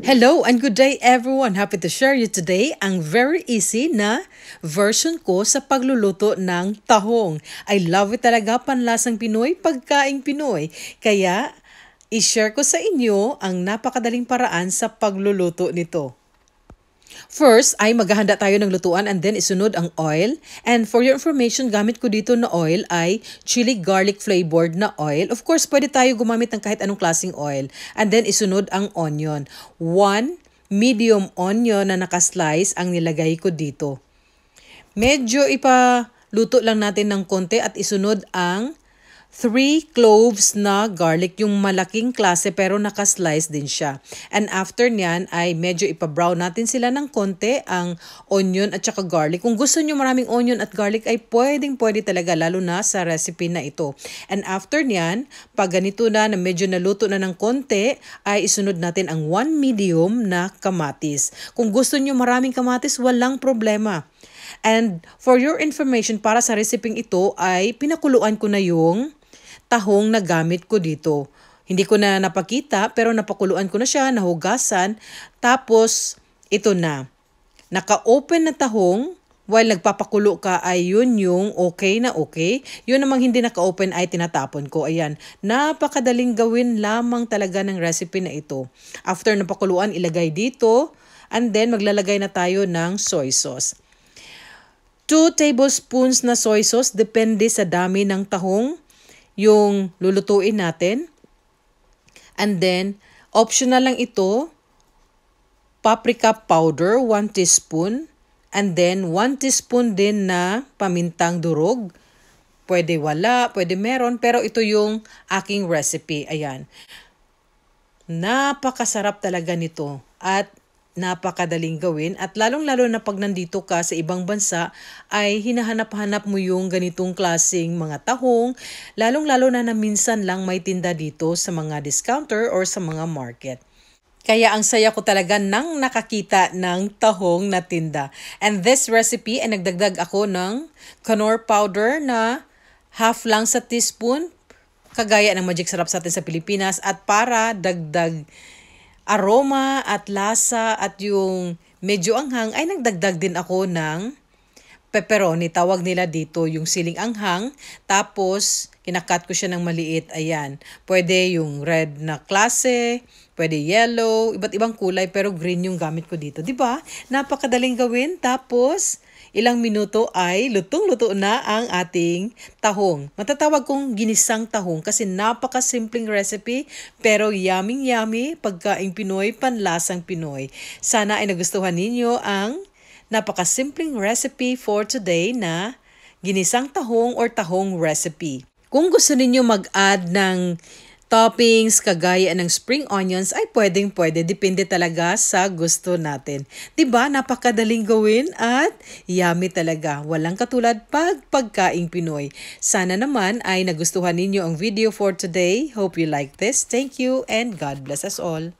Hello and good day everyone! Happy to share you today ang very easy na version ko sa pagluluto ng tahong. I love it talaga, panlasang Pinoy, pagkaing Pinoy. Kaya i-share ko sa inyo ang napakadaling paraan sa pagluluto nito. First ay maghahanda tayo ng lutuan and then isunod ang oil. And for your information, gamit ko dito na oil ay chili garlic flavored na oil. Of course, pwede tayo gumamit ng kahit anong klaseng oil. And then isunod ang onion. 1 medium onion na nakaslice ang nilagay ko dito. Medyo ipaluto lang natin ng konti at isunod ang 3 cloves na garlic, yung malaking klase pero nakaslice din siya. And after nyan ay medyo ipa-brown natin sila ng konti ang onion at saka garlic. Kung gusto nyo maraming onion at garlic ay pwede talaga, lalo na sa recipe na ito. And after nyan, pag ganito na medyo naluto na ng konti, ay isunod natin ang 1 medium na kamatis. Kung gusto nyo maraming kamatis, walang problema. And for your information, para sa reseping ito ay pinakuluan ko na yung tahong na gamit ko dito. Hindi ko na napakita pero napakuluan ko na siya, nahugasan. Tapos ito na. Naka-open na tahong while nagpapakulo ka ay yun yung okay na okay. Yun namang hindi naka-open ay tinatapon ko. Ayan. Napakadaling gawin lamang talaga ng recipe na ito. After napakuluan, ilagay dito. And then maglalagay na tayo ng soy sauce. 2 tablespoons na soy sauce, depende sa dami ng tahong yung lulutuin natin. And then, optional lang ito, paprika powder, 1 teaspoon. And then, 1 teaspoon din na pamintang durog. Pwede wala, pwede meron, pero ito yung aking recipe. Ayan. Napakasarap talaga nito. At napakadaling gawin at lalong-lalo na pag nandito ka sa ibang bansa ay hinahanap-hanap mo yung ganitong klaseng mga tahong, lalong-lalo na minsan lang may tinda dito sa mga discounter or sa mga market. Kaya ang saya ko talaga nang nakakita ng tahong na tinda. And this recipe ay nagdagdag ako ng Knorr powder na half lang sa teaspoon, kagaya ng Magic Sarap sa atin sa Pilipinas, at para dagdag aroma at lasa at yung medyo anghang ay nagdagdag din ako ng pepperoni. Tawag nila dito yung siling anghang. Tapos kinakat ko siya ng maliit. Ayan. Pwede yung red na klase, pwede yellow, iba't ibang kulay pero green yung gamit ko dito. 'Di ba? Napakadaling gawin. Tapos ilang minuto ay lutong-luto na ang ating tahong. Matatawag kong ginisang tahong kasi napakasimpleng recipe pero yummy pagkaing Pinoy, panlasang Pinoy. Sana ay nagustuhan ninyo ang napakasimpleng recipe for today na ginisang tahong or tahong recipe. Kung gusto ninyo mag-add ng toppings kagaya ng spring onions ay pwedeng-pwede. Depende talaga sa gusto natin. 'Di ba? Napakadaling gawin at yummy talaga. Walang katulad pagkaing Pinoy. Sana naman ay nagustuhan ninyo ang video for today. Hope you like this. Thank you and God bless us all.